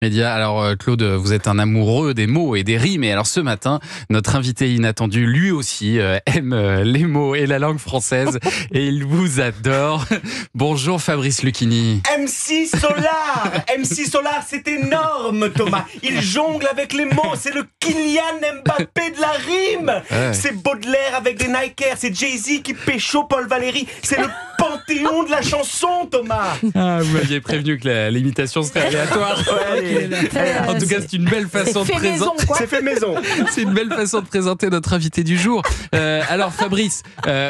Média. Alors Claude, vous êtes un amoureux des mots et des rimes. Et alors ce matin, notre invité inattendu, lui aussi, aime les mots et la langue française. Et il vous adore. Bonjour Fabrice Lucchini. MC Solar, MC Solar, c'est énorme Thomas. Il jongle avec les mots, c'est le Kylian Mbappé de la rime. Ouais. C'est Baudelaire avec des Nikers, c'est Jay-Z qui pécho Paul Valéry. C'est le panthéon de la chanson Thomas. Ah, vous m'aviez prévenu que l'imitation serait aléatoire. En tout cas, c'est une belle façon de présenter. C'est fait maison. C'est une belle façon de présenter notre invité du jour. Alors Fabrice,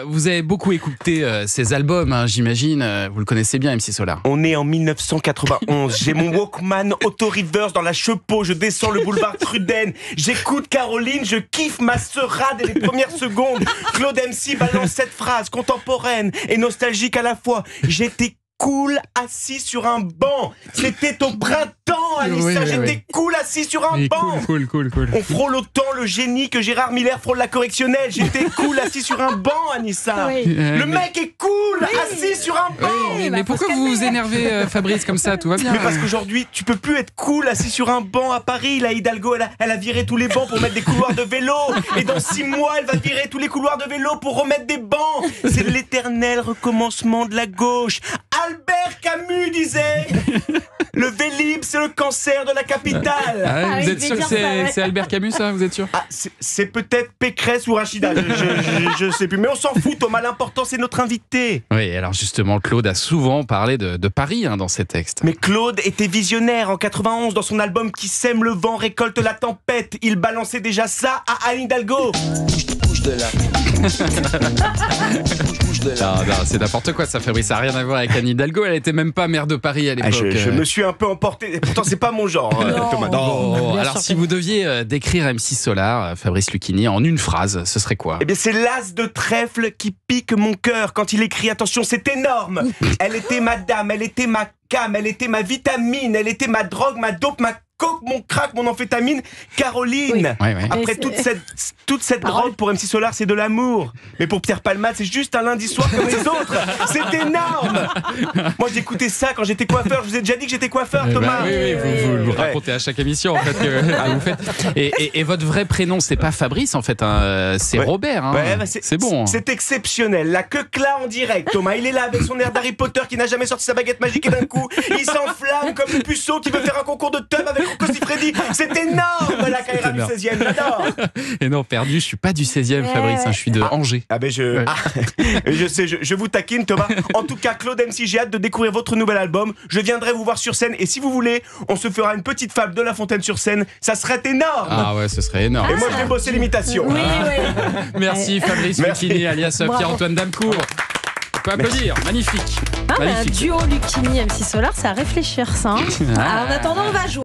vous avez beaucoup écouté ses albums, hein, j'imagine. Vous le connaissez bien, MC Solar. On est en 1991, j'ai mon Walkman auto-reverse dans la Chepeau, je descends le boulevard Truden, j'écoute Caroline, je kiffe ma sœurade dès les premières secondes. Claude MC balance cette phrase contemporaine et nostalgique à la fois. J'étais cool assis sur un banc. C'était au printemps, Anissa. Oui, J'étais cool assis sur un banc. Cool. On frôle autant le génie que Gérard Miller frôle la correctionnelle. J'étais cool assis sur un banc, Anissa. Oui. Le mec est cool assis sur un banc. Mais pourquoi vous vous énervez, Fabrice, comme ça? Tout va bien. Mais parce qu'aujourd'hui, tu peux plus être cool assis sur un banc à Paris. La Hidalgo, elle a viré tous les bancs pour mettre des couloirs de vélo. Et dans 6 mois, elle va virer tous les couloirs de vélo pour remettre des bancs. C'est l'éternel recommencement de la gauche. Albert Camus disait: le Vélib, c'est le cancer de la capitale. Ah, Ah vous oui, êtes je sûr vais que dire ça, ouais. c'est Albert Camus, ça? Vous êtes sûr? Ah, c'est peut-être Pécresse ou Rachida, je sais plus. Mais on s'en fout, Thomas, l'important c'est notre invité. Oui, alors justement, Claude a souvent parlé de Paris dans ses textes. Mais Claude était visionnaire en 91 dans son album Qui sème le vent récolte la tempête. Il balançait déjà ça à Anne Hidalgo. Bouge de là. Bouge de là. Non, c'est n'importe quoi ça, Fabrice. Ça n'a rien à voir avec Anne Hidalgo. Elle était même pas maire de Paris à l'époque. Je me suis un peu emporté. Et pourtant, c'est pas mon genre, Thomas. Bon, bien alors sûr si que vous deviez décrire MC Solar, Fabrice Lucchini, en une phrase, ce serait quoi? Eh bien, c'est l'as de trèfle qui pique mon cœur quand il écrit. Attention, c'est énorme. Elle était ma dame, elle était ma cam, elle était ma vitamine, elle était ma drogue, ma dope, ma coke, mon crack, mon amphétamine. Caroline. Ouais. Après toute cette drogue, pour MC Solar, c'est de l'amour. Mais pour Pierre Palmade, c'est juste un lundi soir comme les autres. C'est énorme. Moi, j'écoutais ça quand j'étais coiffeur. Je vous ai déjà dit que j'étais coiffeur, Thomas. Oui, vous le racontez à chaque émission en fait que vous faites. Et votre vrai prénom, c'est pas Fabrice en fait, hein, c'est Ouais. Robert. Hein. Ouais, bah c'est bon. Hein. C'est exceptionnel. La queue là en direct, Thomas. Il est là avec son air d'Harry Potter qui n'a jamais sorti sa baguette magique et d'un coup, il s'enflamme comme le puceau qui veut faire un concours de teub avec Rocco Siffredi. C'est énorme, la Kaira du énorme. 16e. J'adore. Et non, perdu, je suis pas du 16e, Fabrice, hein, je suis de Angers. Ah ben Ouais. je sais, je vous taquine, Thomas. En tout cas, Claude MC, j'ai hâte de découvrir votre nouvel album. Je viendrai vous voir sur scène et si vous voulez, on se fera une petite fable de La Fontaine sur scène. Ça serait énorme. Ah ouais, ce serait énorme. Et moi, je vais bosser l'imitation. Oui. Merci Fabrice Merci. Lucchini, alias Bravo. Pierre-Antoine Damcourt. On peut applaudir, magnifique. Un Magnifique. duo Lucchini MC Solar, c'est à réfléchir ça. Hein. Ah. En attendant, on va jouer.